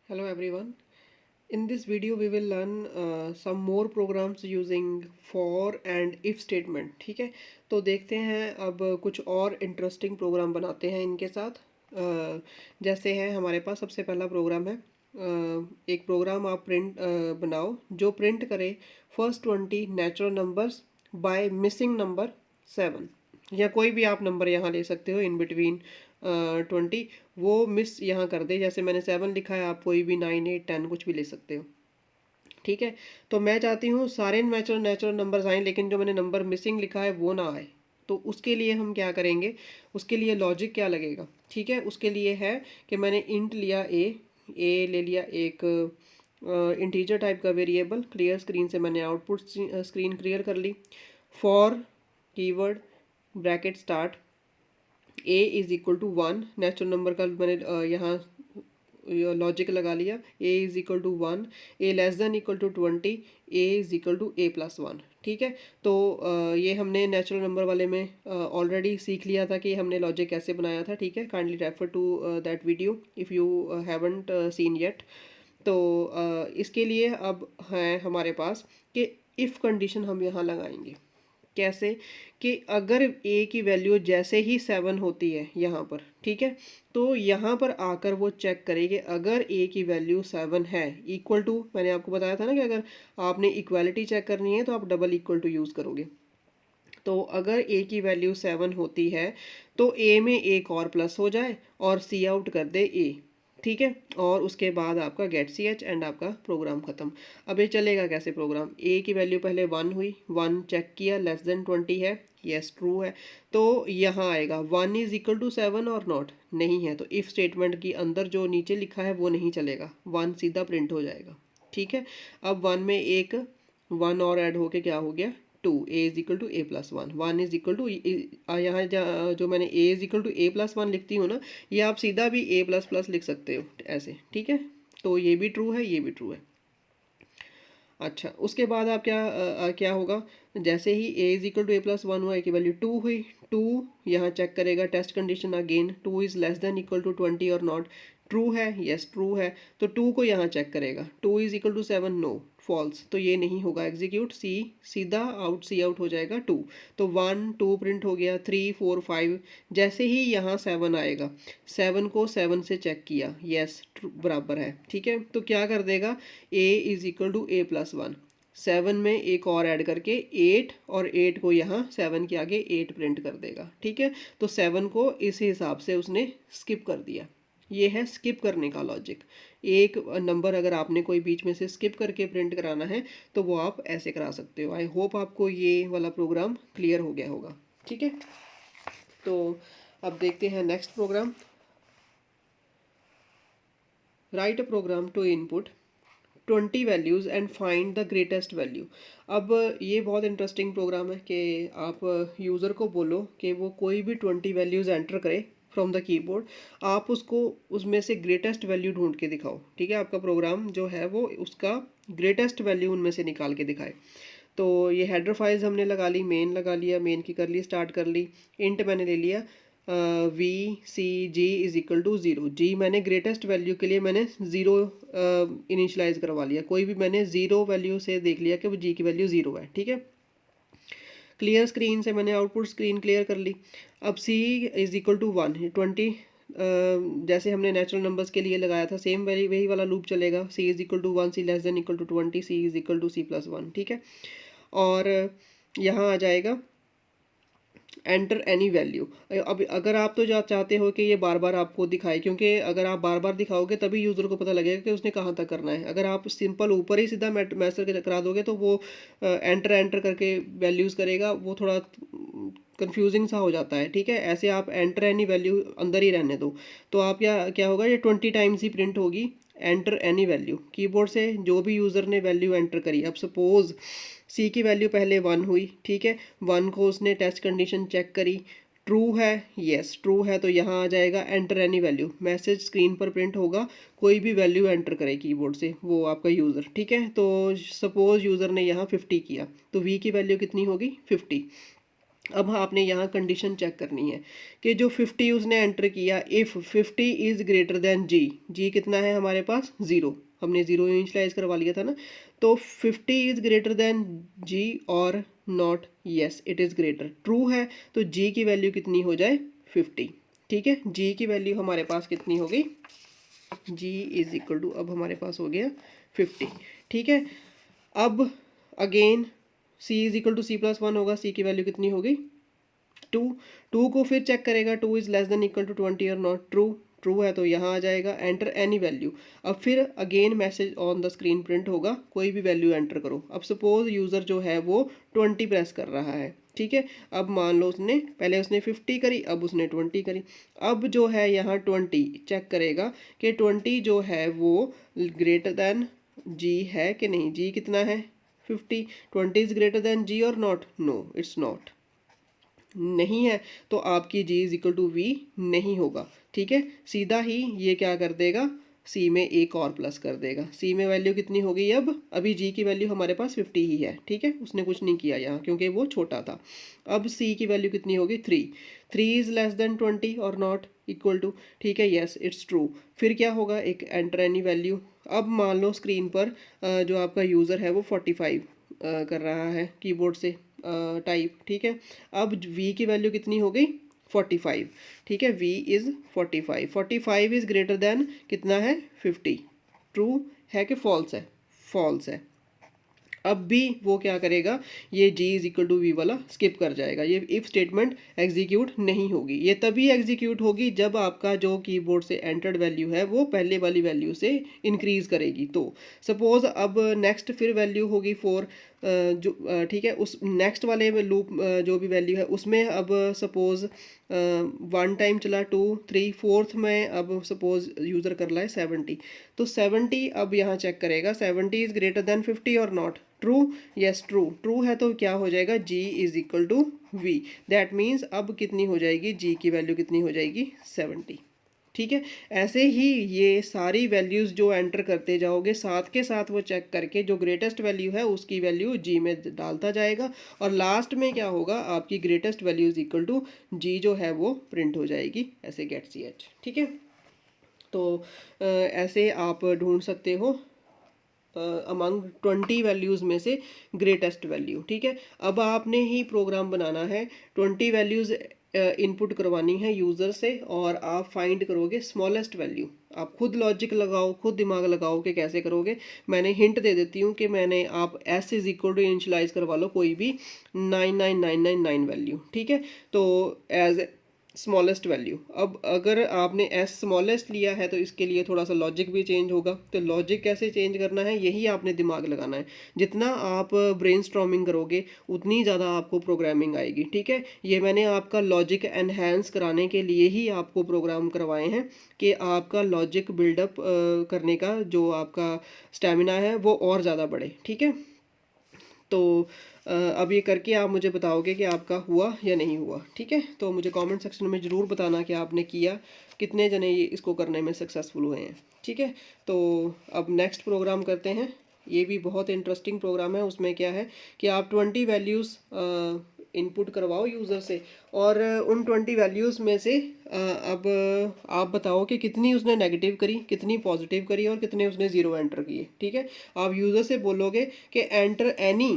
Hello everyone. In this video we will learn some more programs using for and if statement. ठीक है, तो देखते हैं अब कुछ और इंटरेस्टिंग प्रोग्राम बनाते हैं इनके साथ। जैसे है हमारे पास सबसे पहला प्रोग्राम है, एक प्रोग्राम आप प्रिंट बनाओ जो प्रिंट करे first 20 natural numbers by missing number 7, या कोई भी आप नंबर यहाँ ले सकते हो इन बिटवीन 20, वो मिस यहाँ कर दे। जैसे मैंने 7 लिखा है, आप कोई भी 9, 8, 10 कुछ भी ले सकते हो। ठीक है, तो मैं चाहती हूँ सारे नेचुरल नेचुरल नंबर्स आए, लेकिन जो मैंने नंबर मिसिंग लिखा है वो ना आए। तो उसके लिए हम क्या करेंगे, उसके लिए लॉजिक क्या लगेगा। ठीक है, उसके लिए है कि मैंने इंट लिया ए ले लिया, एक इंटीजर टाइप का वेरिएबल। क्लियर स्क्रीन से मैंने आउटपुट स्क्रीन क्लियर कर ली। For keyword bracket start a is equal to 1, natural number का मैंने यहाँ लॉजिक लगा लिया। A is equal to 1, a less than equal to 20, a is equal to a plus 1। ठीक है, तो ये हमने नेचुरल नंबर वाले में ऑलरेडी सीख लिया था कि हमने लॉजिक कैसे बनाया था। ठीक है, kindly refer to that video if you haven't seen yet. तो इसके लिए अब है हमारे पास कि इफ़ कंडीशन हम यहाँ लगाएंगे। कैसे कि अगर ए की वैल्यू जैसे ही 7 होती है यहाँ पर, ठीक है, तो यहाँ पर आकर वो चेक करेगी अगर ए की वैल्यू 7 है इक्वल टू, मैंने आपको बताया था ना कि अगर आपने इक्वालिटी चेक करनी है तो आप डबल इक्वल टू यूज़ करोगे। तो अगर ए की वैल्यू 7 होती है तो ए में एक और प्लस हो जाए और सी आउट कर दे ए। ठीक है, और उसके बाद आपका गेट सी एच एंड आपका प्रोग्राम ख़त्म। अब ये चलेगा कैसे प्रोग्राम, ए की वैल्यू पहले 1 हुई, 1 चेक किया, लेस देन 20 है, यस ट्रू है, तो यहाँ आएगा 1 इज़ इक्वल टू 7 और नॉट, नहीं है तो इफ़ स्टेटमेंट के अंदर जो नीचे लिखा है वो नहीं चलेगा, 1 सीधा प्रिंट हो जाएगा। ठीक है, अब 1 में एक 1 और ऐड होके क्या हो गया 2, a is equal to a plus 1, 1 is equal to, यहाँ जो मैंने a is equal to a plus 1 लिखती हूँ ना, ये आप सीधा भी ए प्लस प्लस लिख सकते हो ऐसे। ठीक है, तो ये भी ट्रू है, ये भी ट्रू है। अच्छा, उसके बाद आप क्या होगा, जैसे ही a is equal to a plus 1 हुआ, ए की वैल्यू 2 हुई, 2 यहाँ चेक करेगा test condition again, 2 is less than equal to 20 और नॉट, ट्रू है, यस ट्रू है, तो 2 को यहाँ चेक करेगा, 2 is equal to 7, no false, तो ये नहीं होगा एग्जीक्यूट, सी सीधा आउट, सी आउट हो जाएगा 2। तो 1 2 प्रिंट हो गया, 3 4 5, जैसे ही यहाँ 7 आएगा, 7 को 7 से चेक किया, यस बराबर है। ठीक है, तो क्या कर देगा, a is equal to a plus 1, 7 में एक और ऐड करके 8, और 8 को यहाँ 7 के आगे 8 प्रिंट कर देगा। ठीक है, तो 7 को इस हिसाब से उसने स्किप कर दिया। ये है स्किप करने का लॉजिक। एक नंबर अगर आपने कोई बीच में से स्किप करके प्रिंट कराना है तो वो आप ऐसे करा सकते हो। आई होप आपको ये वाला प्रोग्राम क्लियर हो गया होगा। ठीक है, तो अब देखते हैं next program. Write a program to input 20 values and find the greatest value. अब ये बहुत इंटरेस्टिंग प्रोग्राम है कि आप यूज़र को बोलो कि वो कोई भी 20 वैल्यूज़ एंटर करे फ्रॉम द कीबोर्ड, आप उसको उसमें से ग्रेटेस्ट वैल्यू ढूंढ के दिखाओ। ठीक है, आपका प्रोग्राम जो है वो उसका ग्रेटेस्ट वैल्यू उनमें से निकाल के दिखाए। तो ये हेडर फाइल्स हमने लगा ली, मेन लगा लिया, मेन की कर ली स्टार्ट कर ली, इंट मैंने ले लिया v c g is equal to zero, g मैंने ग्रेटेस्ट वैल्यू के लिए मैंने ज़ीरो इनिशलाइज करवा लिया, कोई भी मैंने ज़ीरो वैल्यू से देख लिया कि वो जी की वैल्यू ज़ीरो है। ठीक है, क्लियर स्क्रीन से मैंने आउटपुट स्क्रीन क्लियर कर ली। अब सी इज़ इक्वल टू 1, 20 जैसे हमने नेचुरल नंबर्स के लिए लगाया था सेम वही वाला लूप चलेगा, c is equal to 1, c less than equal to 20, c is equal to C plus 1। ठीक है, और यहाँ आ जाएगा एंटर एनी वैल्यू। अब अगर आप तो चाहते हो कि ये बार बार आपको दिखाए, क्योंकि अगर आप बार बार दिखाओगे तभी यूज़र को पता लगेगा कि उसने कहाँ तक करना है। अगर आप सिंपल ऊपर ही सीधा मैसेज करा दोगे तो वो एंटर एंटर करके वैल्यूज़ करेगा, वो थोड़ा कंफ्यूजिंग सा हो जाता है। ठीक है, ऐसे आप एंटर एनी वैल्यू अंदर ही रहने दो, तो आप क्या क्या होगा, ये 20 टाइम्स ही प्रिंट होगी एंटर एनी वैल्यू। कीबोर्ड से जो भी यूज़र ने वैल्यू एंटर करी, अब सपोज सी की वैल्यू पहले 1 हुई, ठीक है, 1 को उसने टेस्ट कंडीशन चेक करी, ट्रू है, यस ट्रू है, तो यहाँ आ जाएगा enter any value, message screen पर प्रिंट होगा, कोई भी वैल्यू एंटर करे कीबोर्ड से वो आपका यूज़र। ठीक है, तो सपोज यूज़र ने यहाँ 50 किया, तो वी की वैल्यू कितनी होगी 50, अब आपने यहाँ कंडीशन चेक करनी है कि जो 50 उसने एंटर किया, इफ़ 50 इज़ ग्रेटर देन जी, जी कितना है हमारे पास 0, हमने 0 इनिशियलाइज करवा लिया था ना, तो 50 इज़ ग्रेटर देन जी और not, yes it is greater, true है तो जी की वैल्यू कितनी हो जाए 50। ठीक है, जी की वैल्यू हमारे पास कितनी हो गई, जी इज़ इक्वल टू, अब हमारे पास हो गया 50। ठीक है, अब again C is equal to C plus one होगा, सी की वैल्यू कितनी होगी 2, 2 को फिर चेक करेगा 2 is less than equal to 20 और नॉट ट्रू, ट्रू है तो यहाँ आ जाएगा एंटर एनी वैल्यू। अब फिर again message on the screen print होगा, कोई भी वैल्यू एंटर करो। अब सपोज यूज़र जो है वो 20 प्रेस कर रहा है, ठीक है, अब मान लो उसने पहले उसने 50 करी, अब उसने 20 करी। अब जो है यहाँ 20 चेक करेगा कि 20 जो है वो ग्रेटर देन जी है कि नहीं, जी कितना है 50, 20 इज ग्रेटर देन जी और नॉट, नो इट्स नॉट, नहीं है तो आपकी जी इज इक्वल टू वी नहीं होगा। ठीक है, सीधा ही ये क्या कर देगा, सी में एक और प्लस कर देगा। सी में वैल्यू कितनी हो गई, अब अभी जी की वैल्यू हमारे पास 50 ही है, ठीक है, उसने कुछ नहीं किया यहाँ क्योंकि वो छोटा था। अब सी की वैल्यू कितनी होगी 3, 3 इज लेस देन 20 और नॉट इक्वल टू, ठीक है, यस इट्स ट्रू। फिर क्या होगा, एक एंटर एनी वैल्यू। अब मान लो स्क्रीन पर जो आपका यूज़र है वो 45 कर रहा है कीबोर्ड से टाइप, ठीक है। अब v की वैल्यू कितनी हो गई 45, ठीक है, v is 45, 45 is greater then कितना है 50, ट्रू है कि फॉल्स है, फॉल्स है। अब भी वो क्या करेगा, ये g is equal to v वाला स्किप कर जाएगा, ये इफ स्टेटमेंट एग्जीक्यूट नहीं होगी। ये तभी एग्जीक्यूट होगी जब आपका जो कीबोर्ड से एंटर्ड वैल्यू है वो पहले वाली वैल्यू से इंक्रीज करेगी। तो सपोज अब नेक्स्ट फिर वैल्यू होगी 4, जो ठीक है, उस नेक्स्ट वाले में लूप जो भी वैल्यू है उसमें अब सपोज 1 टाइम चला 2 3 फोर्थ में अब सपोज यूज़र कर लाए 70, तो 70 अब यहाँ चेक करेगा 70 इज़ ग्रेटर देन 50 और not, true, yes true, true है तो क्या हो जाएगा g is equal to v, that means अब कितनी हो जाएगी, g की वैल्यू कितनी हो जाएगी 70। ठीक है, ऐसे ही ये सारी वैल्यूज़ जो एंटर करते जाओगे साथ के साथ वो चेक करके जो ग्रेटेस्ट वैल्यू है उसकी वैल्यू जी में डालता जाएगा और लास्ट में क्या होगा, आपकी greatest value is equal to g जो है वो प्रिंट हो जाएगी, ऐसे गेट सी एच। ठीक है, तो ऐसे आप ढूंढ सकते हो अमंग 20 वैल्यूज़ में से ग्रेटेस्ट वैल्यू। ठीक है, अब आपने ही प्रोग्राम बनाना है, 20 वैल्यूज़ इनपुट करवानी है यूज़र से और आप फाइंड करोगे स्मॉलेस्ट वैल्यू। आप खुद लॉजिक लगाओ, खुद दिमाग लगाओ कि कैसे करोगे। मैंने हिंट दे देती हूँ कि मैंने आप s is equal to initialise करवा लो कोई भी 99999 वैल्यू, ठीक है, तो एज स्मॉलेस्ट वैल्यू। अब अगर आपने एस स्मॉलेस्ट लिया है तो इसके लिए थोड़ा सा लॉजिक भी चेंज होगा, तो लॉजिक कैसे चेंज करना है यही आपने दिमाग लगाना है। जितना आप ब्रेनस्टॉर्मिंग करोगे उतनी ज़्यादा आपको प्रोग्रामिंग आएगी। ठीक है, ये मैंने आपका लॉजिक एनहेंस कराने के लिए ही आपको प्रोग्राम करवाए हैं कि आपका लॉजिक बिल्डअप करने का जो आपका स्टेमिना है वो और ज़्यादा बढ़े। ठीक है, तो अब ये करके आप मुझे बताओगे कि आपका हुआ या नहीं हुआ। ठीक है, तो मुझे कमेंट सेक्शन में ज़रूर बताना कि आपने किया, कितने जने ये इसको करने में सक्सेसफुल हुए हैं। ठीक है, तो अब नेक्स्ट प्रोग्राम करते हैं। ये भी बहुत इंटरेस्टिंग प्रोग्राम है। उसमें क्या है कि आप 20 वैल्यूज़ इनपुट करवाओ यूज़र से और उन 20 वैल्यूज़ में से अब आप बताओ कि कितनी उसने नेगेटिव करी, कितनी पॉजिटिव करी और कितने उसने ज़ीरो एंटर किए। ठीक है, आप यूज़र से बोलोगे कि enter any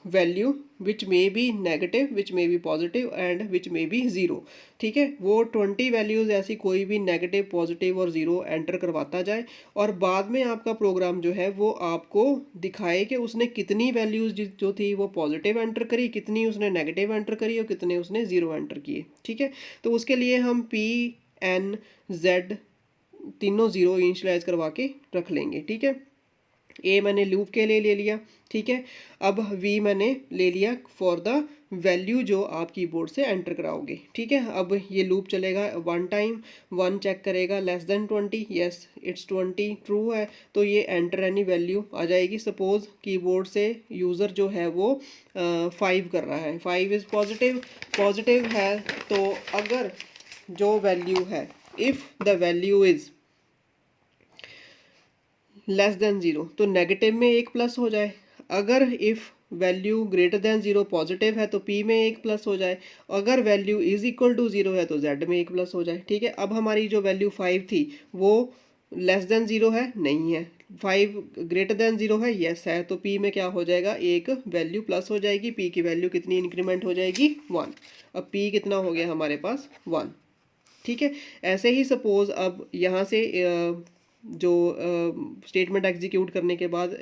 value which may be negative, which may be positive and which may be zero. ठीक है, वो 20 वैल्यूज़ ऐसी कोई भी नेगेटिव, पॉजिटिव और ज़ीरो एंटर करवाता जाए और बाद में आपका प्रोग्राम जो है वो आपको दिखाए कि उसने कितनी वैल्यूज़ जो थी वो पॉजिटिव एंटर करी, कितनी उसने नेगेटिव एंटर करी और कितने उसने ज़ीरो एंटर किए। ठीक है, तो उसके लिए हम पी एन जेड तीनों ज़ीरो इनिशियलाइज करवा के रख लेंगे। ठीक है, ए मैंने लूप के लिए ले लिया। ठीक है, अब वी मैंने ले लिया फॉर द वैल्यू जो आप कीबोर्ड से एंटर कराओगे। ठीक है, अब ये लूप चलेगा 1 टाइम, 1 चेक करेगा less than 20, yes it's 20, true है तो ये एंटर एनी वैल्यू आ जाएगी। सपोज कीबोर्ड से यूज़र जो है वो 5 कर रहा है, 5 इज़ पॉजिटिव, पॉजिटिव है तो अगर जो वैल्यू है, if the value is less than zero तो नेगेटिव में एक प्लस हो जाए, अगर if value greater than zero positive है तो पी में एक प्लस हो जाए, अगर value is equal to zero है तो जेड में एक प्लस हो जाए। ठीक है, अब हमारी जो वैल्यू 5 थी वो लेस देन ज़ीरो है, नहीं है। 5 ग्रेटर देन ज़ीरो है, यस है, तो पी में क्या हो जाएगा, एक वैल्यू प्लस हो जाएगी। पी की वैल्यू कितनी इंक्रीमेंट हो जाएगी, 1। अब पी कितना हो गया हमारे पास, 1। ठीक है, ऐसे ही सपोज अब यहाँ से जो स्टेटमेंट एग्जीक्यूट करने के बाद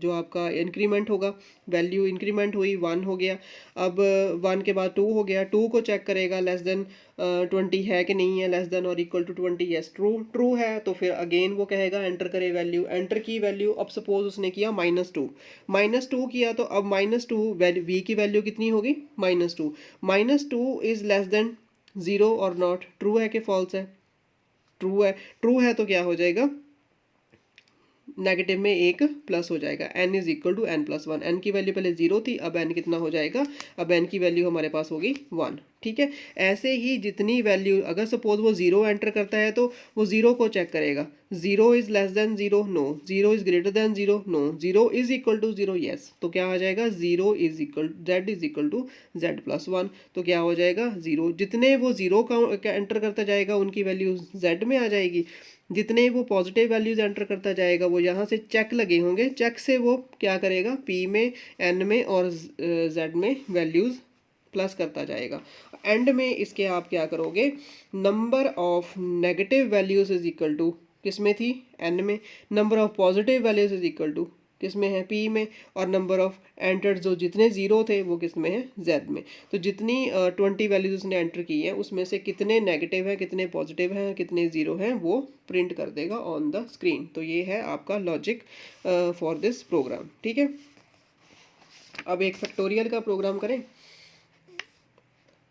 जो आपका इंक्रीमेंट होगा, वैल्यू इंक्रीमेंट हुई, 1 हो गया। अब 1 के बाद 2 हो गया, 2 को चेक करेगा लेस देन 20 है कि नहीं है, लेस देन और equal to 20, yes true, true है, तो फिर अगेन वो कहेगा एंटर करे वैल्यू, एंटर की वैल्यू, अब सपोज उसने किया -2, -2 किया तो अब -2 वैल्यू वी की वैल्यू कितनी होगी, -2, -2 इज लेस देन ज़ीरो और नॉट, ट्रू है कि फॉल्स है, ट्रू है, ट्रू है तो क्या हो जाएगा, नेगेटिव में एक प्लस हो जाएगा, n is equal to n plus one, n की वैल्यू पहले जीरो थी, अब n कितना हो जाएगा, अब n की वैल्यू हमारे पास होगी 1। ठीक है, ऐसे ही जितनी वैल्यू, अगर सपोज वो जीरो एंटर करता है तो वो जीरो को चेक करेगा, zero is less than zero, no, zero is greater than zero, no, zero is equal to zero, yes, तो क्या आ जाएगा, zero is equal z is equal to z plus one, तो क्या हो जाएगा, जीरो, जितने वो जीरो का एंटर करता जाएगा उनकी वैल्यू जेड में आ जाएगी, जितने वो पॉजिटिव वैल्यूज एंटर करता जाएगा वो यहाँ से चेक लगे होंगे, चेक से वो क्या करेगा, पी में, एन में और जेड में वैल्यूज प्लस करता जाएगा। एंड में इसके आप क्या करोगे, number of negative values is equal to, किस में थी, एन में, number of positive values is equal to किस में है, पी में, और नंबर ऑफ एंटर्ड जो जितने जीरो थे वो किस में है, जेड में। तो जितनी 20 वैल्यूज उसने एंटर की हैं उसमें से कितने नेगेटिव हैं, कितने पॉजिटिव हैं, कितने जीरो हैं, वो प्रिंट कर देगा ऑन द स्क्रीन। तो ये है आपका लॉजिक फॉर दिस प्रोग्राम। ठीक है, अब एक फैक्टोरियल का प्रोग्राम करें।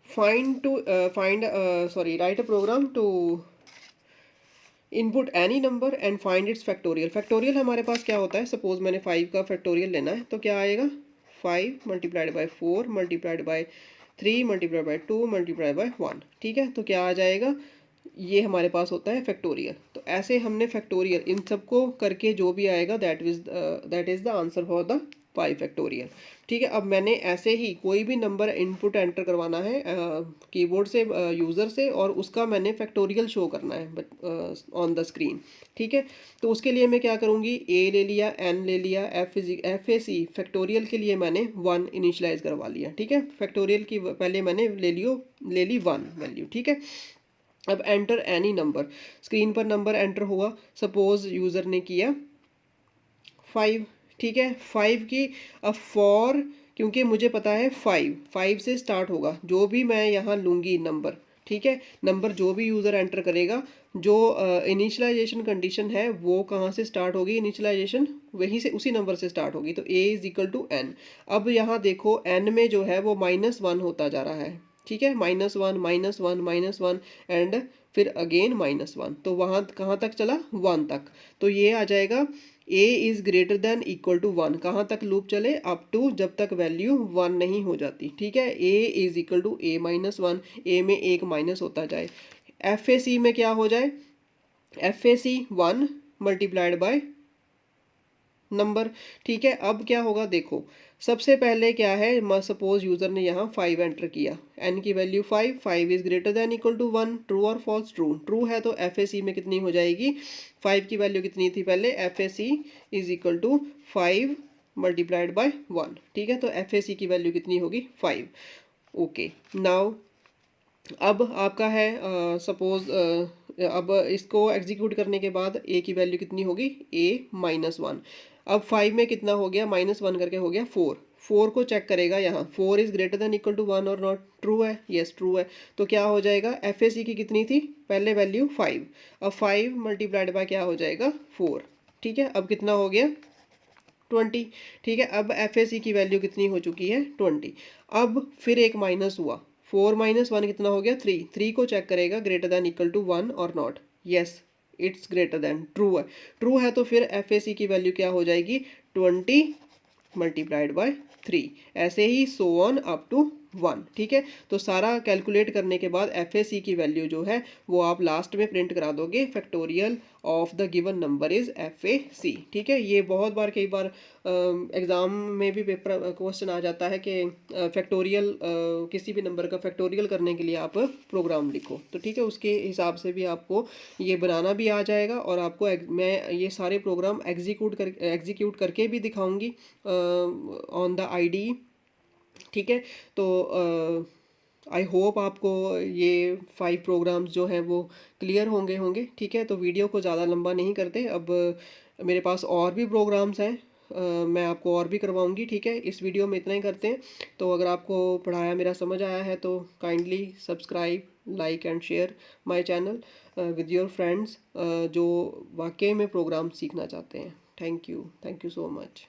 Write a program to input any number and find its factorial. Factorial हमारे पास क्या होता है, सपोज मैंने 5 का फैक्टोरियल लेना है तो क्या आएगा, 5 multiplied by 4 multiplied by 3 multiplied by 2 multiplied by 1। ठीक है, तो क्या आ जाएगा, ये हमारे पास होता है फैक्टोरियल। तो ऐसे हमने फैक्टोरियल इन सबको करके जो भी आएगा that is the answer for the 5 factorial. ठीक है, अब मैंने ऐसे ही कोई भी नंबर इनपुट एंटर करवाना है कीबोर्ड से यूज़र से, और उसका मैंने फैक्टोरियल शो करना है ऑन द स्क्रीन। ठीक है, तो उसके लिए मैं क्या करूँगी, ए ले लिया, एन ले लिया, एफ ए सी, फैक्टोरियल के लिए मैंने 1 इनिशलाइज करवा लिया। ठीक है, फैक्टोरियल की पहले मैंने ले ली 1 वैल्यू। ठीक है, अब एंटर एनी नंबर, स्क्रीन पर नंबर एंटर हुआ, सपोज यूज़र ने किया 5। ठीक है, 5 की, अब फॉर, क्योंकि मुझे पता है 5 से स्टार्ट होगा, जो भी मैं यहाँ लूँगी नंबर, ठीक है, नंबर जो भी यूज़र एंटर करेगा, जो इनिशलाइजेशन कंडीशन है वो कहाँ से स्टार्ट होगी, इनिशलाइजेशन वहीं से, उसी नंबर से स्टार्ट होगी, तो ए इज इक्वल टू एन। अब यहाँ देखो एन में जो है वो -1 होता जा रहा है। ठीक है, -1 -1 -1 एंड फिर अगेन -1, तो वहाँ कहाँ तक चला, 1 तक, तो ये आ जाएगा a is greater than equal to 1, कहाँ तक लूप चले, अप टू जब तक वैल्यू 1 नहीं हो जाती। ठीक है, a is equal to a minus 1, a में एक माइनस होता जाए, एफ ए सी में क्या हो जाए, F A C 1 multiplied by number. ठीक है, अब क्या होगा देखो, सबसे पहले क्या है, सपोज यूज़र ने यहाँ 5 एंटर किया, n की value 5 is greater than equal to 1, true और फॉल्स, ट्रू, ट्रू है तो एफ ए सी में कितनी हो जाएगी, 5 की वैल्यू कितनी थी पहले, F A C is equal to 5 multiplied by 1। ठीक है, तो एफ ए सी की वैल्यू कितनी होगी, 5। ओके, नाउ अब आपका है सपोज अब इसको एग्जीक्यूट करने के बाद ए की वैल्यू कितनी होगी, a-1। अब 5 में कितना हो गया, -1 करके हो गया 4, 4 को चेक करेगा यहाँ, 4 is greater than equal to 1 और नॉट, ट्रू है, यस ट्रू है, तो क्या हो जाएगा, एफ ए सी की कितनी थी पहले वैल्यू 5, अब 5 मल्टीप्लाइड बाय क्या हो जाएगा 4। ठीक है, अब कितना हो गया 20। ठीक है, अब एफ ए सी की वैल्यू कितनी हो चुकी है 20। अब फिर एक माइनस हुआ, 4 - 1 कितना हो गया 3, 3 को चेक करेगा ग्रेटर देन इक्वल टू 1 और not, yes it's greater than, true है, ट्रू है तो फिर एफ ए सी की वैल्यू क्या हो जाएगी 20 मल्टीप्लाइड बाय 3, ऐसे ही सो ऑन अप टू 1, ठीक है। तो सारा कैलकुलेट करने के बाद FAC की वैल्यू जो है वो आप लास्ट में प्रिंट करा दोगे, factorial of the given number is FAC, ठीक है। ये बहुत बार कई बार एग्ज़ाम में भी पेपर क्वेश्चन आ जाता है कि फैक्टोरियल किसी भी नंबर का फैक्टोरियल करने के लिए आप प्रोग्राम लिखो, तो ठीक है उसके हिसाब से भी आपको ये बनाना भी आ जाएगा। और आपको मैं ये सारे प्रोग्राम एग्जीक्यूट करके भी दिखाऊंगी ऑन द IDE, ठीक है। तो आई होप आपको ये 5 प्रोग्राम्स जो हैं वो क्लियर होंगे, ठीक है। तो वीडियो को ज़्यादा लंबा नहीं करते, अब मेरे पास और भी प्रोग्राम्स हैं, मैं आपको और भी करवाऊंगी, ठीक है। इस वीडियो में इतना ही करते हैं। तो अगर आपको पढ़ाया मेरा समझ आया है तो kindly subscribe, like and share my channel with your friends जो वाकई में प्रोग्राम सीखना चाहते हैं। Thank you so much.